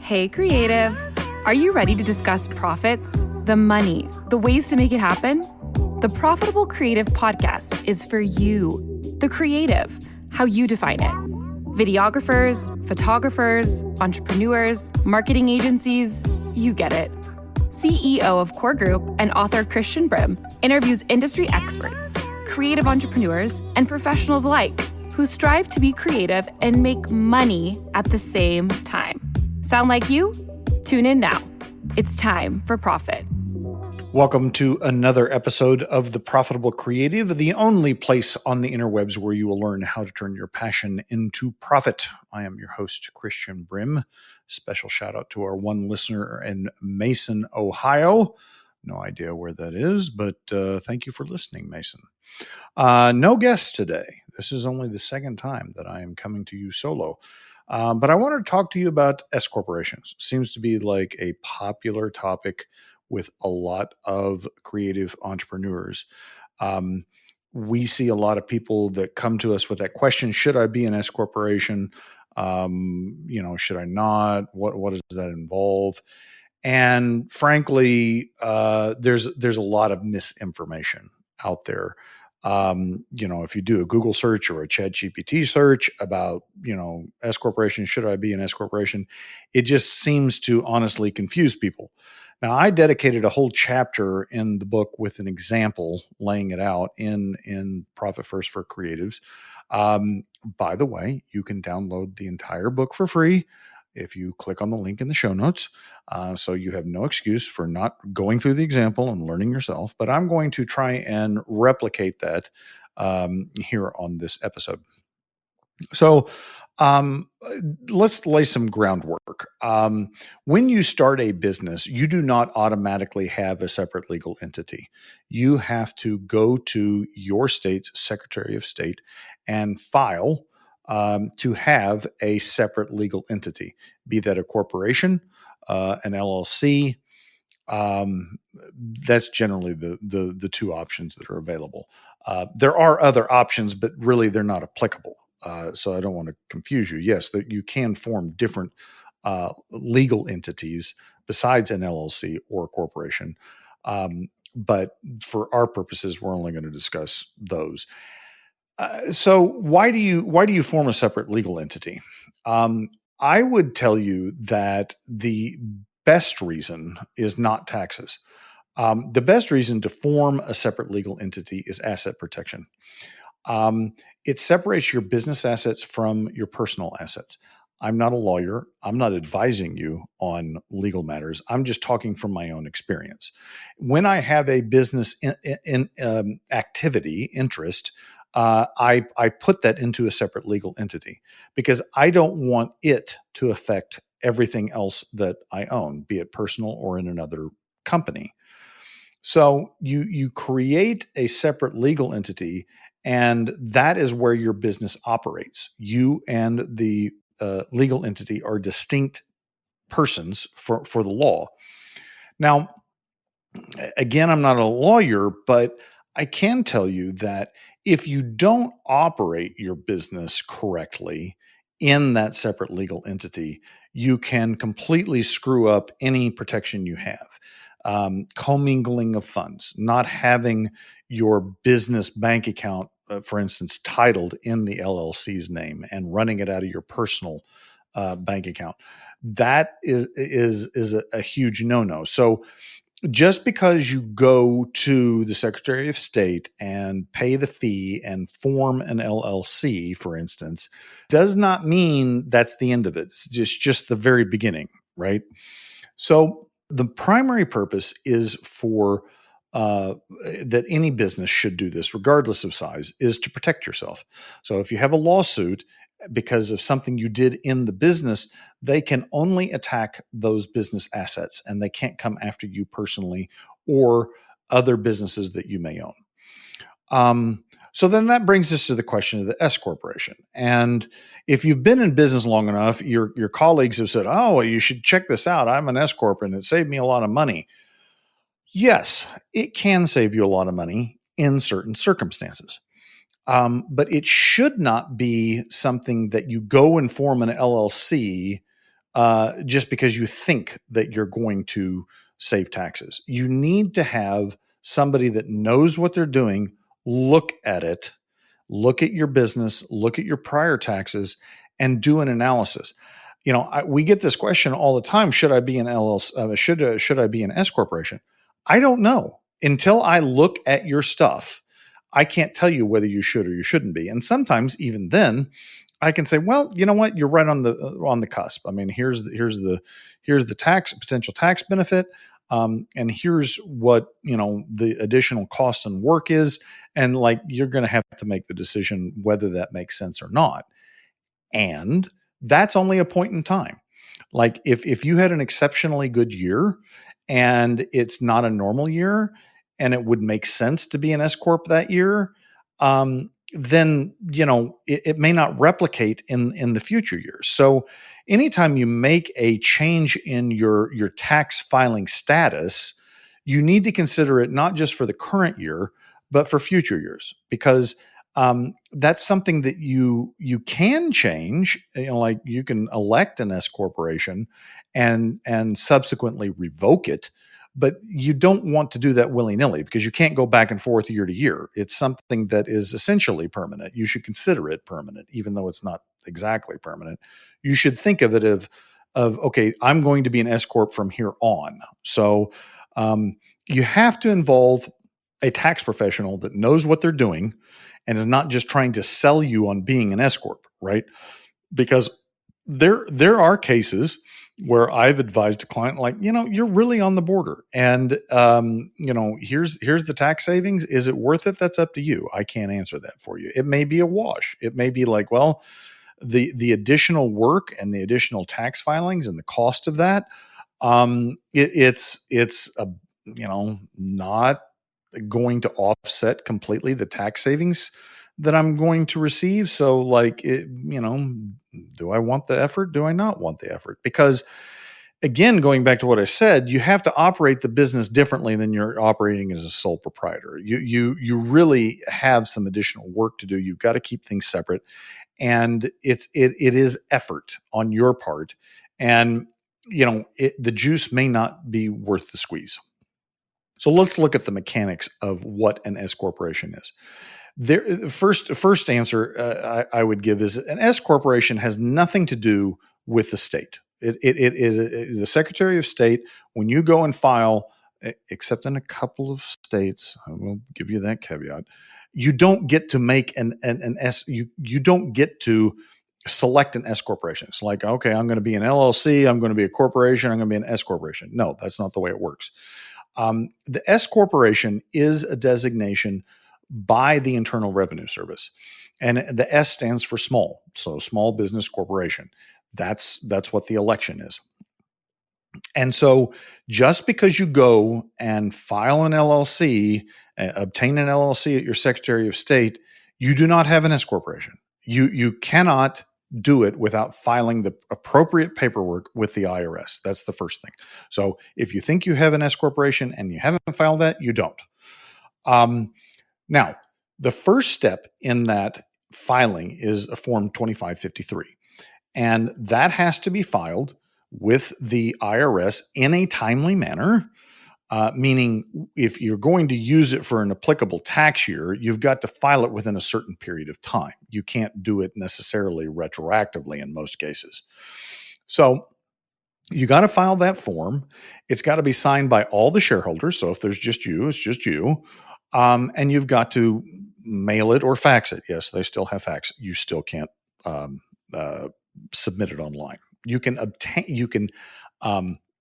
Hey, creative. Are you ready to discuss profits, the money, the ways to make it happen? The Profitable Creative Podcast is for you, the creative, how you define it. Videographers, photographers, entrepreneurs, marketing agencies, you get it. CEO of Core Group and author Christian Brim interviews industry experts, creative entrepreneurs, and professionals alike who strive to be creative and make money at the same time. Sound like you? Tune in now. It's time for profit. Welcome to another episode of The Profitable Creative, the only place on the interwebs where you will learn how to turn your passion into profit. I am your host, Christian Brim. Special shout out to our one listener in Mason, Ohio. No idea where that is, but thank you for listening, Mason. No guests today. This is only the second time that I am coming to you solo. But I want to talk to you about S corporations. Seems to be like a popular topic with a lot of creative entrepreneurs. We see a lot of people that come to us with that question: should I be an S corporation? Should I not? What does that involve? And frankly, there's a lot of misinformation out there. If you do a Google search or a ChatGPT search about, S corporation, should I be an S corporation? It just seems to honestly confuse people. Now, I dedicated a whole chapter in the book with an example laying it out in Profit First for Creatives. By the way, you can download the entire book for free if you click on the link in the show notes. So you have no excuse for not going through the example and learning yourself. But I'm going to try and replicate that here on this episode. So let's lay some groundwork. When you start a business, you do not automatically have a separate legal entity. You have to go to your state's Secretary of State and file to have a separate legal entity, be that a corporation, an LLC. That's generally the two options that are available. There are other options, but really they're not applicable. So I don't want to confuse you. Yes, that you can form different legal entities besides an LLC or a corporation. But for our purposes, we're only going to discuss those. So why do you form a separate legal entity? I would tell you that the best reason is not taxes. The best reason to form a separate legal entity is asset protection. It separates your business assets from your personal assets. I'm not a lawyer. I'm not advising you on legal matters. I'm just talking from my own experience. When I have a business activity interest, I put that into a separate legal entity because I don't want it to affect everything else that I own, be it personal or in another company. So you create a separate legal entity, and that is where your business operates. You and the legal entity are distinct persons for the law. Now, again, I'm not a lawyer, but I can tell you that if you don't operate your business correctly in that separate legal entity, you can completely screw up any protection you have. Commingling of funds, not having your business bank account, for instance, titled in the LLC's name and running it out of your personal bank account. That is a huge no-no. So just because you go to the Secretary of State and pay the fee and form an LLC, for instance, does not mean that's the end of it. It's just the very beginning, right? So the primary purpose is for that any business should do this, regardless of size, is to protect yourself. So if you have a lawsuit because of something you did in the business, they can only attack those business assets and they can't come after you personally or other businesses that you may own. So then that brings us to the question of the S corporation. And if you've been in business long enough, your colleagues have said, oh, well, you should check this out. I'm an S corp and it saved me a lot of money. Yes, it can save you a lot of money in certain circumstances. But it should not be something that you go and form an LLC just because you think that you're going to save taxes. You need to have somebody that knows what they're doing look at it, look at your business, look at your prior taxes, and do an analysis. We get this question all the time: should I be an LLC? Should I be an S corporation? I don't know until I look at your stuff. I can't tell you whether you should or you shouldn't be. And sometimes even then, I can say, well, you know what, you're right on the cusp. I mean, here's the potential tax benefit, and here's what the additional cost and work is, and like you're going to have to make the decision whether that makes sense or not. And that's only a point in time. Like if you had an exceptionally good year and it's not a normal year and it would make sense to be an S corp that year, then it may not replicate in the future years. So anytime you make a change in your tax filing status, you need to consider it not just for the current year, but for future years, because that's something that you can change. Like you can elect an S corporation and subsequently revoke it, but you don't want to do that willy-nilly because you can't go back and forth year to year. It's something that is essentially permanent. You should consider it permanent, even though it's not exactly permanent. You should think of it of okay, I'm going to be an S corp from here on. So you have to involve a tax professional that knows what they're doing and is not just trying to sell you on being an S corp, right? Because there are cases where I've advised a client, like, you're really on the border, and here's the tax savings. Is it worth it? That's up to you. I can't answer that for you. It may be a wash. It may be like, well, the additional work and the additional tax filings and the cost of that, it's a not going to offset completely the tax savings that I'm going to receive. So like, do I want the effort? Do I not want the effort? Because again, going back to what I said, you have to operate the business differently than you're operating as a sole proprietor. You really have some additional work to do. You've got to keep things separate, and it is effort on your part, and the juice may not be worth the squeeze. So let's look at the mechanics of what an S corporation is. The first answer I would give is an S corporation has nothing to do with the state. It is the Secretary of State. When you go and file, except in a couple of states, I will give you that caveat, you don't get to make an S. You don't get to select an S corporation. It's like, okay, I'm going to be an LLC. I'm going to be a corporation. I'm going to be an S corporation. No, that's not the way it works. The S corporation is a designation by the Internal Revenue Service, and the S stands for small, so small business corporation. That's what the election is. And so just because you go and file an LLC, obtain an LLC at your Secretary of State, you do not have an S corporation. You cannot do it without filing the appropriate paperwork with the IRS. That's the first thing. So if you think you have an S corporation and you haven't filed that, you don't. Now, the first step in that filing is a Form 2553, and that has to be filed with the IRS in a timely manner. Meaning if you're going to use it for an applicable tax year, you've got to file it within a certain period of time. You can't do it necessarily retroactively in most cases. So you got to file that form. It's got to be signed by all the shareholders. So if there's just you, it's just you. And you've got to mail it or fax it. Yes, they still have fax. You still can't submit it online. You can obtain,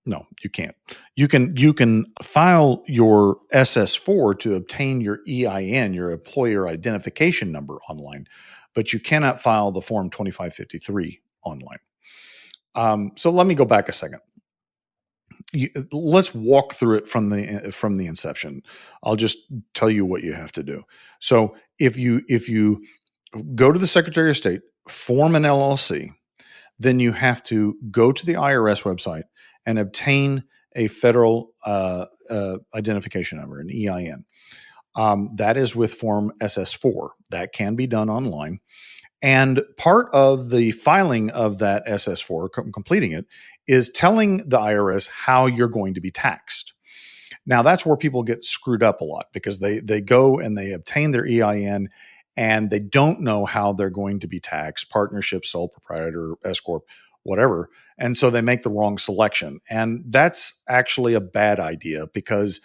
no, you can't. You can file your SS4 to obtain your EIN, your employer identification number, online, but you cannot file the Form 2553 online. So let me go back a second. Let's walk through it from the inception. I'll just tell you what you have to do. So if you go to the Secretary of State, form an LLC, then you have to go to the IRS website and obtain a federal identification number, an EIN. That is with Form SS4. That can be done online. And part of the filing of that SS4, completing it, is telling the IRS how you're going to be taxed. Now, that's where people get screwed up a lot, because they go and they obtain their EIN and they don't know how they're going to be taxed: partnership, sole proprietor, S corp, whatever. And so they make the wrong selection. And that's actually a bad idea, because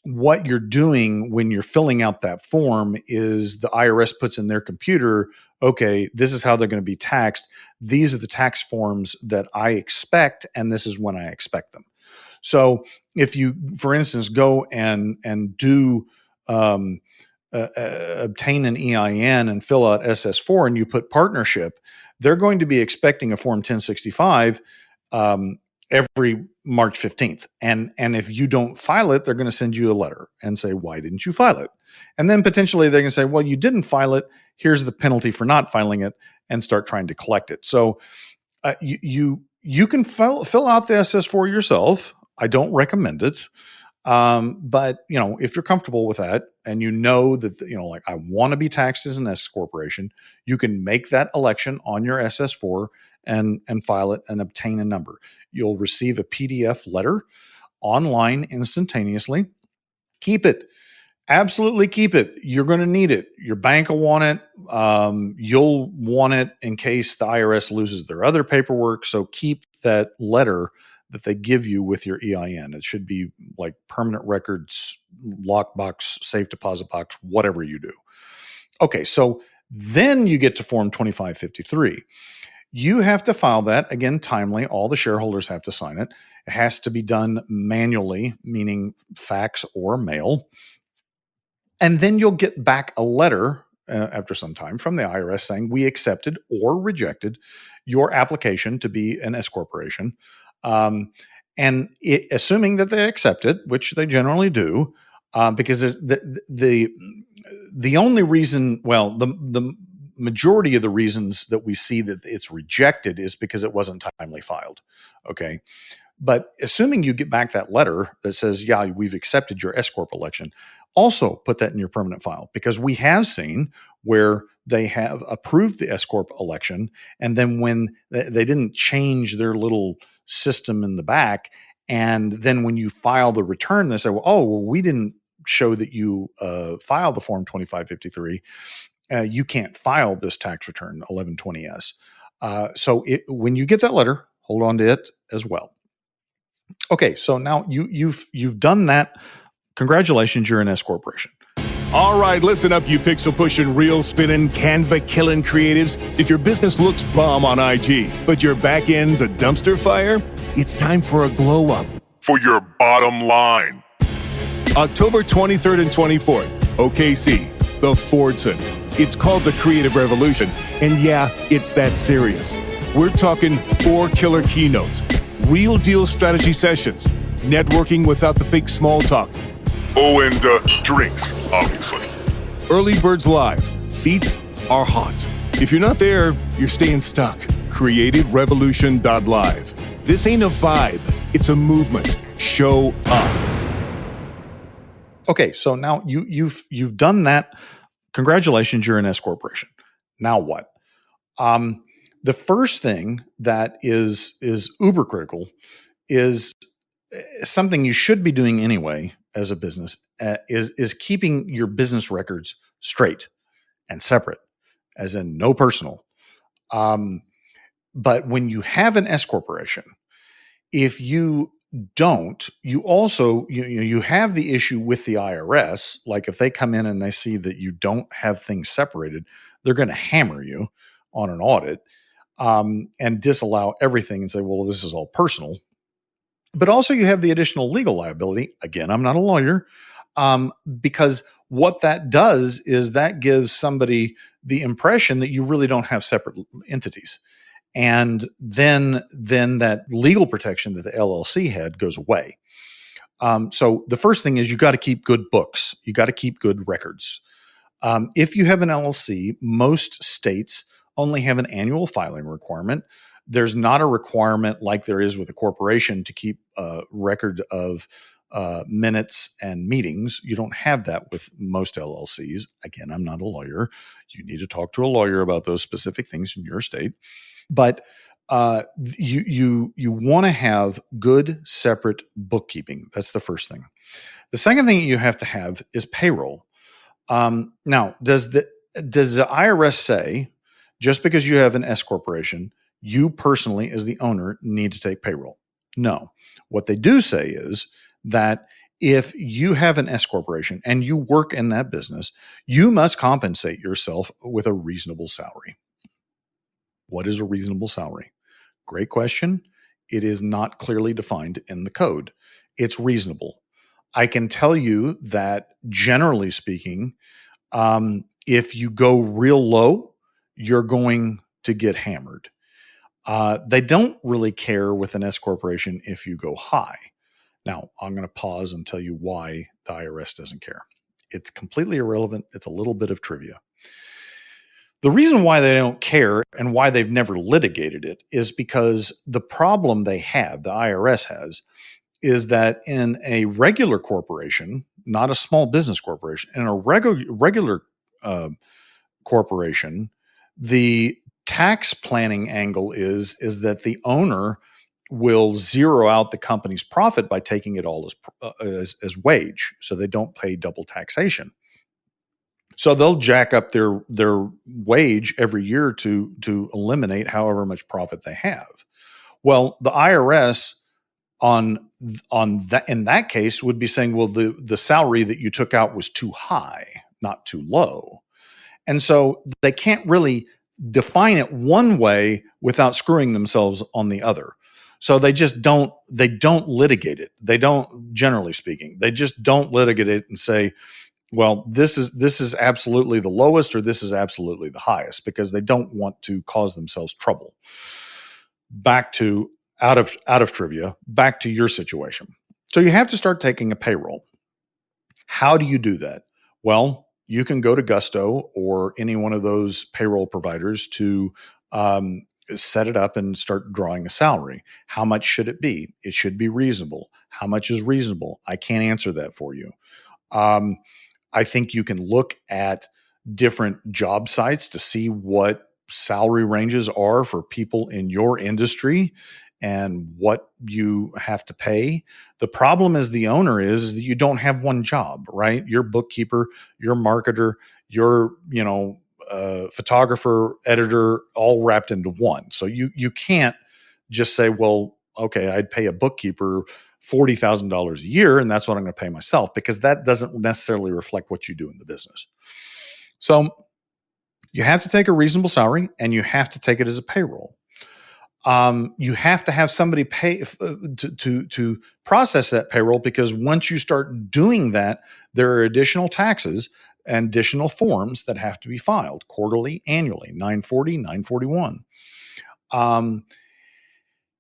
what you're doing when you're filling out that form is the IRS puts in their computer, okay, this is how they're going to be taxed. These are the tax forms that I expect, and this is when I expect them. So if you, for instance, go and do obtain an EIN and fill out SS4 and you put partnership, they're going to be expecting a Form 1065 every March 15th. And if you don't file it, they're going to send you a letter and say, why didn't you file it? And then potentially they're going to say, well, you didn't file it. Here's the penalty for not filing it, and start trying to collect it. So you can fill out the SS4 yourself. I don't recommend it. But if you're comfortable with that, and that, like, I want to be taxed as an S corporation, you can make that election on your SS4 and file it and obtain a number. You'll receive a PDF letter online instantaneously. Keep it. Absolutely keep it. You're going to need it. Your bank will want it. You'll want it in case the IRS loses their other paperwork. So keep that letter that they give you with your EIN. It should be like permanent records, lockbox, safe deposit box, whatever you do. Okay, so then you get to Form 2553. You have to file that, again, timely. All the shareholders have to sign it. It has to be done manually, meaning fax or mail. And then you'll get back a letter after some time from the IRS saying, we accepted or rejected your application to be an S corporation. Assuming that they accept it, which they generally do, because there's the only reason, well, the majority of the reasons that we see that it's rejected is because it wasn't timely filed. Okay. But assuming you get back that letter that says, yeah, we've accepted your S corp election, also put that in your permanent file, because we have seen where they have approved the S corp election, and then when they didn't change their little system in the back, and then when you file the return, they say, well, we didn't show that you filed the Form 2553. You can't file this tax return 1120S. So when you get that letter, hold on to it as well. Okay, so now you've done that. Congratulations, you're an S corporation. All right, listen up, you pixel pushing, reel spinning, Canva killing creatives. If your business looks bomb on IG, but your back end's a dumpster fire, it's time for a glow up for your bottom line. October 23rd and 24th, OKC, the Fordson. It's called the Creative Revolution, and yeah, it's that serious. We're talking 4 killer keynotes, real deal strategy sessions, networking without the fake small talk. Oh, and drinks, obviously. Early Birds Live. Seats are hot. If you're not there, you're staying stuck. CreativeRevolution.live. This ain't a vibe. It's a movement. Show up. Okay, so now you've done that. Congratulations, you're an S corporation. Now what? The first thing that is uber critical is something you should be doing anyway as a business, is keeping your business records straight and separate, as in no personal. But when you have an S corporation, if you don't, you also you have the issue with the IRS. Like, if they come in and they see that you don't have things separated, they're going to hammer you on an audit and disallow everything and say, well, this is all personal. But also you have the additional legal liability. Again, I'm not a lawyer, because what that does is that gives somebody the impression that you really don't have separate entities. And then that legal protection that the LLC had goes away. So the first thing is you got to keep good books. You got to keep good records. If you have an LLC, most states only have an annual filing requirement. There's not a requirement like there is with a corporation to keep a record of minutes and meetings. You don't have that with most LLCs. Again, I'm not a lawyer. You need to talk to a lawyer about those specific things in your state. But you want to have good separate bookkeeping. That's the first thing. The second thing you have to have is payroll. Now, does the IRS say just because you have an S corporation, you personally as the owner need to take payroll? No. What they do say is that if you have an S corporation and you work in that business, you must compensate yourself with a reasonable salary. What is a reasonable salary? Great question. It is not clearly defined in the code. It's reasonable. I can tell you that generally speaking, if you go real low, you're going to get hammered. They don't really care with an S corporation if you go high. Now, I'm going to pause and tell you why the IRS doesn't care. It's completely irrelevant. It's a little bit of trivia. The reason why they don't care and why they've never litigated it is because the problem they have, the IRS has, is that in a regular corporation, not a small business corporation, in a regular corporation, the tax planning angle is that the owner will zero out the company's profit by taking it all as wage, so they don't pay double taxation. So they'll jack up their wage every year to eliminate however much profit they have. Well, the IRS on that in that case would be saying, well, the salary that you took out was too high, not too low. And so they can't really define it one way without screwing themselves on the other. So they don't litigate it. They don't, generally speaking, they just don't litigate it and say, well, this is absolutely the lowest or this is absolutely the highest, because they don't want to cause themselves trouble. Back to out of trivia, back to your situation. So you have to start taking a payroll. How do you do that? Well, you can go to Gusto or any one of those payroll providers to set it up and start drawing a salary. How much should it be? It should be reasonable. How much is reasonable? I can't answer that for you. I think you can look at different job sites to see what salary ranges are for people in your industry and what you have to pay. The problem as the owner is that you don't have one job, right? Your bookkeeper, your marketer, your, photographer, editor, all wrapped into one. So you can't just say, well, okay, I'd pay a bookkeeper $40,000 a year, and that's what I'm going to pay myself, because that doesn't necessarily reflect what you do in the business. So you have to take a reasonable salary, and you have to take it as a payroll. You have to have somebody pay to process that payroll, because once you start doing that, there are additional taxes and additional forms that have to be filed quarterly, annually, 940, 941.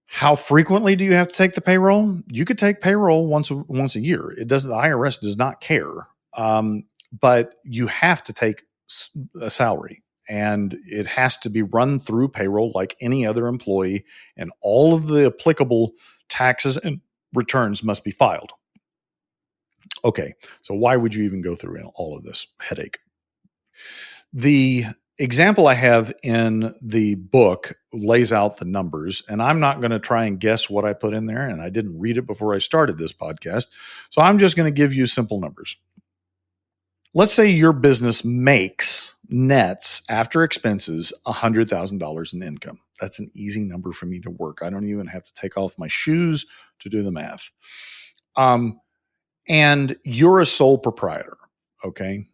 How frequently do you have to take the payroll? You could take payroll once a year. It doesn't. The IRS does not care, but you have to take a salary, and it has to be run through payroll like any other employee, and all of the applicable taxes and returns must be filed. Okay, so why would you even go through all of this headache? The example I have in the book lays out the numbers, and I'm not going to try and guess what I put in there, and I didn't read it before I started this podcast, so I'm just going to give you simple numbers. Let's say your business nets after expenses $100,000 in income. That's an easy number for me to work. I don't even have to take off my shoes to do the math. And you're a sole proprietor, okay?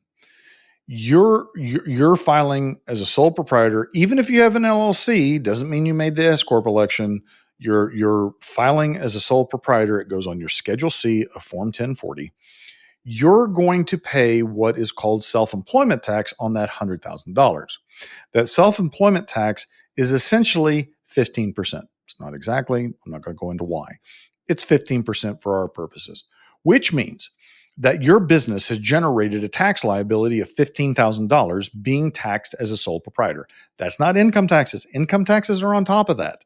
You're filing as a sole proprietor. Even if you have an LLC, doesn't mean you made the S corp election. You're filing as a sole proprietor. It goes on your Schedule C of Form 1040. You're going to pay what is called self-employment tax on that $100,000. That self-employment tax is essentially 15%. It's not exactly. I'm not going to go into why. It's 15% for our purposes, which means that your business has generated a tax liability of $15,000 being taxed as a sole proprietor. That's not income taxes. Income taxes are on top of that.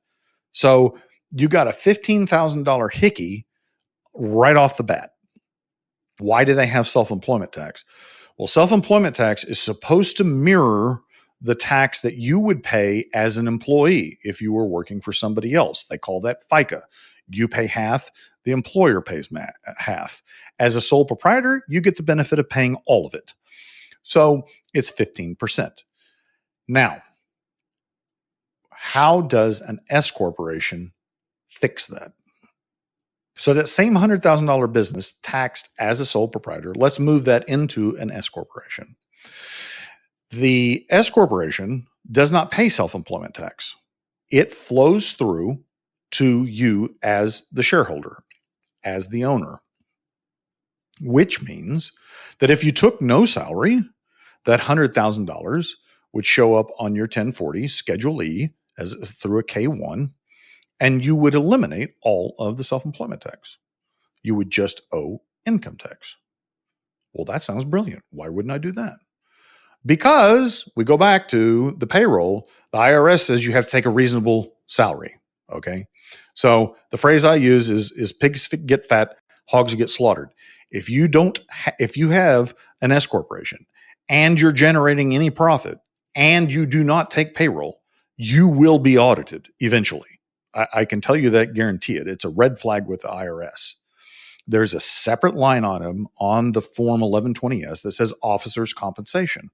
So you got a $15,000 hickey right off the bat. Why do they have self-employment tax? Well, self-employment tax is supposed to mirror the tax that you would pay as an employee if you were working for somebody else. They call that FICA. You pay half, the employer pays half. As a sole proprietor, you get the benefit of paying all of it. So it's 15%. Now, how does an S corporation fix that? So that same $100,000 business taxed as a sole proprietor, let's move that into an S corporation. The S corporation does not pay self-employment tax. It flows through to you as the shareholder, as the owner, which means that if you took no salary, that $100,000 would show up on your 1040 Schedule E as through a K1, and you would eliminate all of the self-employment tax. You would just owe income tax. Well, that sounds brilliant. Why wouldn't I do that? Because we go back to the payroll, the IRS says you have to take a reasonable salary. Okay. So the phrase I use is pigs get fat, hogs get slaughtered. If you if you have an S corporation and you're generating any profit and you do not take payroll, you will be audited eventually. I can tell you that, guarantee it. It's a red flag with the IRS. There's a separate line item on the Form 1120S that says officers' compensation.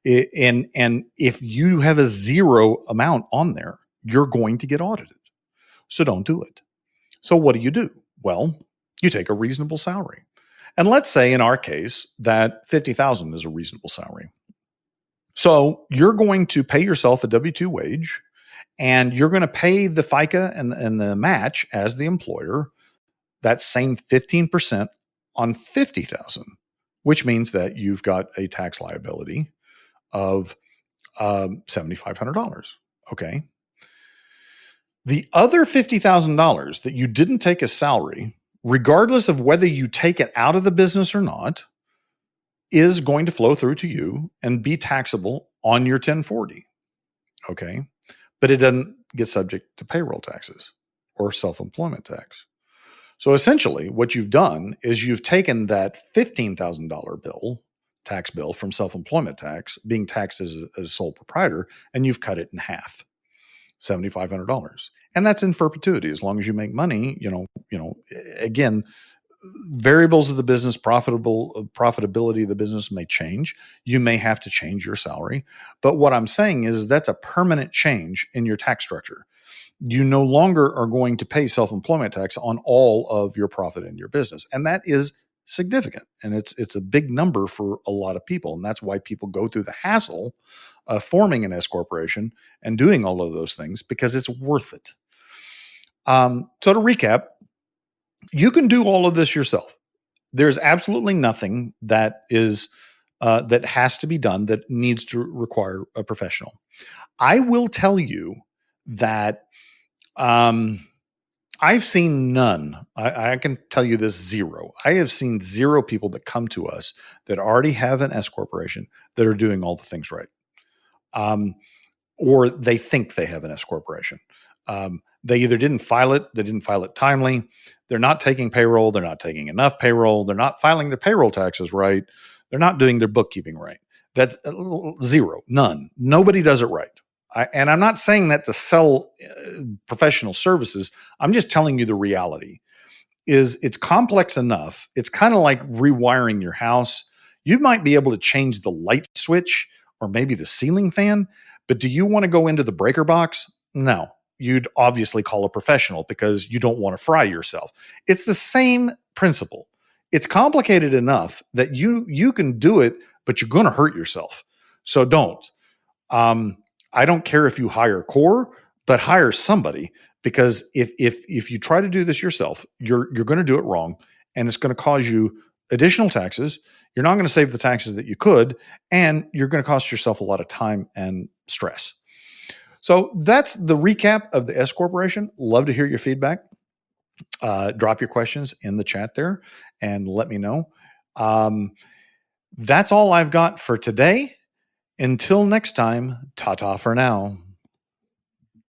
And if you have a zero amount on there, you're going to get audited. So don't do it. So what do? Well, you take a reasonable salary. And let's say in our case that $50,000 is a reasonable salary. So you're going to pay yourself a W-2 wage, and you're going to pay the FICA and the match as the employer, that same 15% on $50,000, which means that you've got a tax liability of $7,500. Okay. The other $50,000 that you didn't take as salary, regardless of whether you take it out of the business or not, is going to flow through to you and be taxable on your 1040. Okay. But it doesn't get subject to payroll taxes or self-employment tax. So essentially what you've done is you've taken that $15,000 tax bill from self-employment tax being taxed as a sole proprietor, and you've cut it in half, $7,500. And that's in perpetuity. As long as you make money, again, variables of the business, profitability of the business may change. You may have to change your salary. But what I'm saying is that's a permanent change in your tax structure. You no longer are going to pay self-employment tax on all of your profit in your business. And that is significant. And it's a big number for a lot of people. And that's why people go through the hassle of forming an S corporation and doing all of those things, because it's worth it. So to recap, you can do all of this yourself. There's absolutely nothing that is that has to be done that needs to require a professional. I will tell you that I've seen none. I can tell you this, zero. I have seen zero people that come to us that already have an S corporation that are doing all the things right. Or they think they have an S corporation. They either didn't file it, they didn't file it timely, they're not taking payroll, they're not taking enough payroll, they're not filing their payroll taxes right, they're not doing their bookkeeping right. That's zero, none. Nobody does it right. And I'm not saying that to sell professional services. I'm just telling you the reality is it's complex enough. It's kind of like rewiring your house. You might be able to change the light switch or maybe the ceiling fan, but do you want to go into the breaker box? No. You'd obviously call a professional because you don't want to fry yourself. It's the same principle. It's complicated enough that you can do it, but you're going to hurt yourself. So don't. I don't care if you hire Core, but hire somebody, because if you try to do this yourself, you're going to do it wrong, and it's going to cause you additional taxes. You're not going to save the taxes that you could, and you're going to cost yourself a lot of time and stress. So that's the recap of the S Corporation. Love to hear your feedback. Drop your questions in the chat there and let me know. That's all I've got for today. Until next time, ta-ta for now.